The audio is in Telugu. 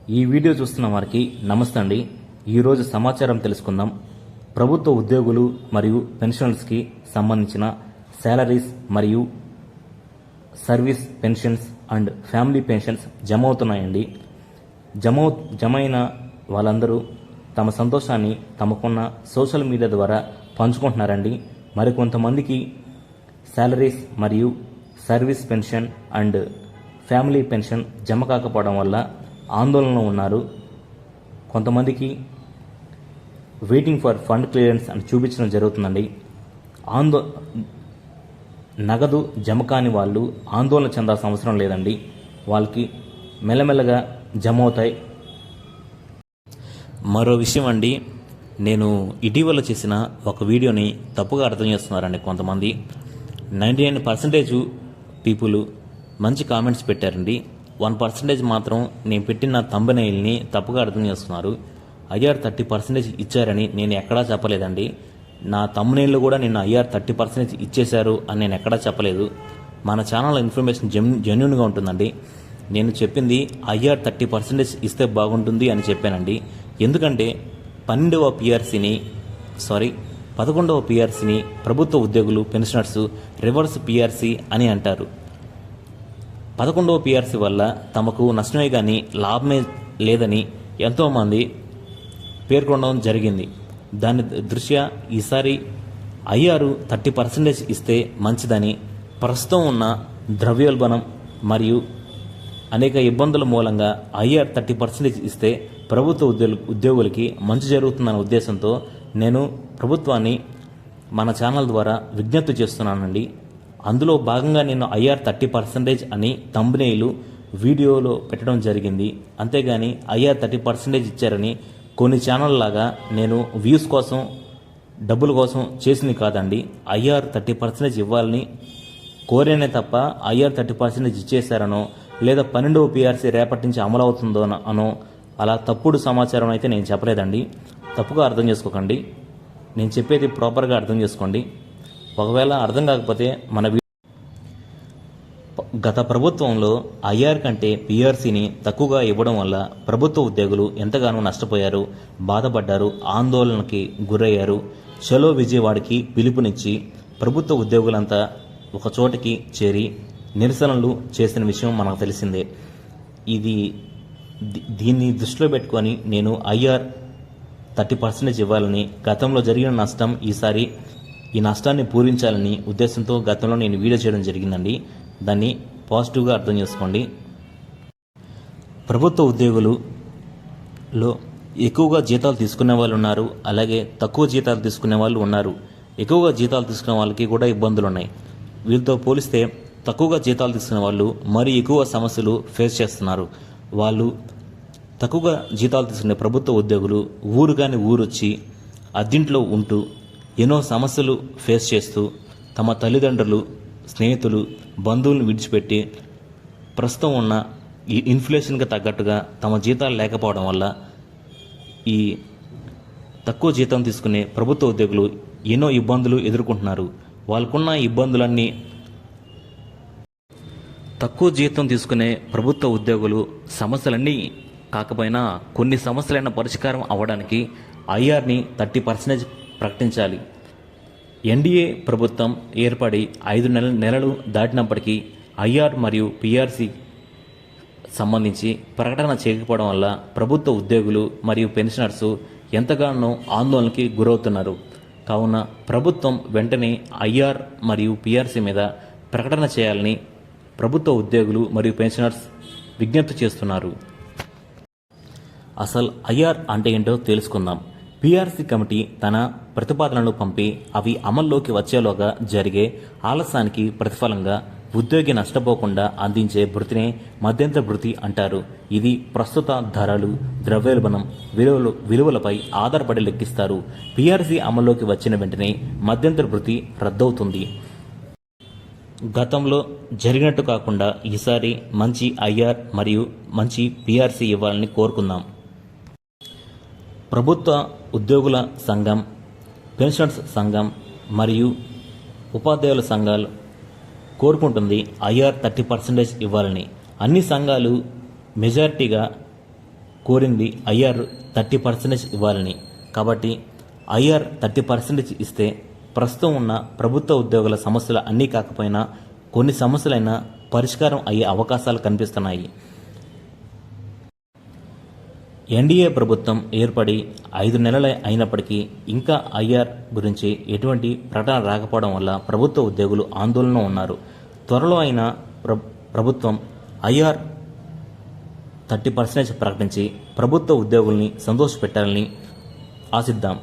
ఈ వీడియో చూస్తున్న వారికి నమస్తే అండి. ఈరోజు సమాచారం తెలుసుకుందాం. ప్రభుత్వ ఉద్యోగులు మరియు పెన్షనర్స్కి సంబంధించిన శాలరీస్ మరియు service pensions and family pensions జమ అవుతున్నాయండి. జమైన వాళ్ళందరూ తమ సంతోషాన్ని తమకున్న సోషల్ మీడియా ద్వారా పంచుకుంటున్నారండి. మరికొంతమందికి శాలరీస్ మరియు service pension and family pension జమ కాకపోవడం వల్ల ఆందోళనలో ఉన్నారు. కొంతమందికి వెయిటింగ్ ఫర్ ఫండ్ క్లియరెన్స్ అని చూపించడం జరుగుతుందండి. నగదు జమ కాని వాళ్ళు ఆందోళన చెందాల్సిన అవసరం లేదండి. వాళ్ళకి మెల్లమెల్లగా జమ అవుతాయి. మరో విషయం అండి, నేను ఇటీవల చేసిన ఒక వీడియోని తప్పుగా అర్థం చేస్తున్నారండి కొంతమంది. 99% పీపుల్ మంచి కామెంట్స్ పెట్టారండి. 1% మాత్రం నేను పెట్టిన థంబ్నెయిల్ని తప్పుగా అర్థం చేస్తున్నారు. ఐఆర్ 30% ఇచ్చారని నేను ఎక్కడా చెప్పలేదండి. నా థంబ్నెయిల్లో కూడా నేను ఐఆర్ 30% ఇచ్చేశారు అని నేను ఎక్కడా చెప్పలేదు. మన ఛానల్ ఇన్ఫర్మేషన్ జెన్యూన్గా ఉంటుందండి. నేను చెప్పింది ఐఆర్ 30% ఇస్తే బాగుంటుంది అని చెప్పానండి. ఎందుకంటే 11వ పిఆర్సీని ప్రభుత్వ ఉద్యోగులు పెన్షనర్స్ రివర్స్ పిఆర్సీ అని అంటారు. 11వ పిఆర్సీ వల్ల తమకు నష్టమే కానీ లాభమే లేదని ఎంతోమంది పేర్కొనడం జరిగింది. దాని దృష్ట్యా ఈసారి ఐఆర్ 30% ఇస్తే మంచిదని, ప్రస్తుతం ఉన్న ద్రవ్యోల్బణం మరియు అనేక ఇబ్బందుల మూలంగా ఐఆర్ 30% ఇస్తే ప్రభుత్వ ఉద్యోగులకి మంచి జరుగుతుందన్న ఉద్దేశంతో నేను ప్రభుత్వాన్ని మన ఛానల్ ద్వారా విజ్ఞప్తి చేస్తున్నానండి. అందులో భాగంగా నేను ఐఆర్ 30% అని థంబ్నెయిల్ వీడియోలో పెట్టడం జరిగింది. అంతేగాని ఐఆర్ 30% ఇచ్చారని కొన్ని ఛానల్ లాగా నేను వ్యూస్ కోసం డబ్బుల కోసం చేసింది కాదండి. ఐఆర్ 30% ఇవ్వాలని కోరేనే తప్ప ఐఆర్ 30% ఇచ్చేశారనో లేదా 12వ పిఆర్సీ రేపటి నుంచి అమలు అవుతుందో అనో అలా తప్పుడు సమాచారం అయితే నేను చెప్పలేదండి. తప్పుగా అర్థం చేసుకోకండి. నేను చెప్పేది ప్రాపర్గా అర్థం చేసుకోండి. ఒకవేళ అర్థం కాకపోతే గత ప్రభుత్వంలో ఐఆర్ కంటే పిఆర్సీని తక్కువగా ఇవ్వడం వల్ల ప్రభుత్వ ఉద్యోగులు ఎంతగానో నష్టపోయారు, బాధపడ్డారు, ఆందోళనకి గురయ్యారు. చలో విజయవాడకి పిలుపునిచ్చి ప్రభుత్వ ఉద్యోగులంతా ఒక చోటికి చేరి నిరసనలు చేసిన విషయం మనకు తెలిసిందే. దీన్ని దృష్టిలో పెట్టుకొని నేను ఐఆర్ 30% ఇవ్వాలని, గతంలో జరిగిన నష్టం ఈసారి ఈ నష్టాన్ని పూరించాలని ఉద్దేశంతో గతంలో నేను వీడియో చేయడం జరిగిందండి. దాన్ని పాజిటివ్గా అర్థం చేసుకోండి. ప్రభుత్వ ఉద్యోగులలో ఎక్కువగా జీతాలు తీసుకునే వాళ్ళు ఉన్నారు, అలాగే తక్కువ జీతాలు తీసుకునే వాళ్ళు ఉన్నారు. ఎక్కువగా జీతాలు తీసుకునే వాళ్ళకి కూడా ఇబ్బందులు ఉన్నాయి. వీళ్ళతో పోలిస్తే తక్కువగా జీతాలు తీసుకునే వాళ్ళు మరీ ఎక్కువ సమస్యలు ఫేస్ చేస్తున్నారు. వాళ్ళు తక్కువగా జీతాలు తీసుకునే ప్రభుత్వ ఉద్యోగులు ఊరు కాని ఊరొచ్చి అద్దింట్లో ఉంటూ ఎన్నో సమస్యలు ఫేస్ చేస్తూ తమ తల్లిదండ్రులు, స్నేహితులు, బంధువులను విడిచిపెట్టి ప్రస్తుతం ఉన్న ఈ ఇన్ఫ్లేషన్కి తగ్గట్టుగా తమ జీతాలు లేకపోవడం వల్ల ఈ తక్కువ జీతం తీసుకునే ప్రభుత్వ ఉద్యోగులు ఎన్నో ఇబ్బందులు ఎదుర్కొంటున్నారు. వాళ్ళకున్న ఇబ్బందులన్నీ తక్కువ జీతం తీసుకునే ప్రభుత్వ ఉద్యోగులు సమస్యలన్నీ కాకపోయినా కొన్ని సమస్యలైన పరిష్కారం అవ్వడానికి ఐఆర్ని 30% ప్రకటించాలి. ఎన్డీఏ ప్రభుత్వం ఏర్పడి 5 నెలలు దాటినప్పటికీ ఐఆర్ మరియు పిఆర్సీ సంబంధించి ప్రకటన చేయకపోవడం వల్ల ప్రభుత్వ ఉద్యోగులు మరియు పెన్షనర్స్ ఎంతగానో ఆందోళనకి గురవుతున్నారు. కావున ప్రభుత్వం వెంటనే ఐఆర్ మరియు పిఆర్సీ మీద ప్రకటన చేయాలని ప్రభుత్వ ఉద్యోగులు మరియు పెన్షనర్స్ విజ్ఞప్తి చేస్తున్నారు. అసలు ఐఆర్ అంటే ఏంటో తెలుసుకుందాం. పిఆర్సీ కమిటీ తన ప్రతిపాదనలు పంపి అవి అమల్లోకి వచ్చేలోగా జరిగే ఆలస్యానికి ప్రతిఫలంగా ఉద్యోగి నష్టపోకుండా అందించే భృతినే మధ్యంతర భృతి అంటారు. ఇది ప్రస్తుత ధరలు, ద్రవ్యోల్బణం విలువలపై ఆధారపడి లెక్కిస్తారు. పిఆర్సీ అమల్లోకి వచ్చిన వెంటనే మధ్యంతర భృతి రద్దవుతుంది. గతంలో జరిగినట్టు కాకుండా ఈసారి మంచి ఐఆర్ మరియు మంచి పిఆర్సీ ఇవ్వాలని కోరుకుందాం. ప్రభుత్వ ఉద్యోగుల సంఘం, పెన్షనర్స్ సంఘం మరియు ఉపాధ్యాయుల సంఘాలు కోరుకుంటుంది ఐఆర్ 30% ఇవ్వాలని. అన్ని సంఘాలు మెజారిటీగా కోరింది ఐఆర్ 30% ఇవ్వాలని. కాబట్టి ఐఆర్ 30% ఇస్తే ప్రస్తుతం ఉన్న ప్రభుత్వ ఉద్యోగుల సమస్యలు అన్నీ కాకపోయినా కొన్ని సమస్యలైనా పరిష్కారం అయ్యే అవకాశాలు కనిపిస్తున్నాయి. ఎన్డీఏ ప్రభుత్వం ఏర్పడి 5 నెలలే అయినప్పటికీ ఇంకా ఐఆర్ గురించి ఎటువంటి ప్రకటన రాకపోవడం వల్ల ప్రభుత్వ ఉద్యోగులు ఆందోళనలో ఉన్నారు. త్వరలో అయినా ప్రభుత్వం ఐఆర్ 30% ప్రకటించి ప్రభుత్వ ఉద్యోగుల్ని సంతోషపెట్టాలని ఆశిద్దాం.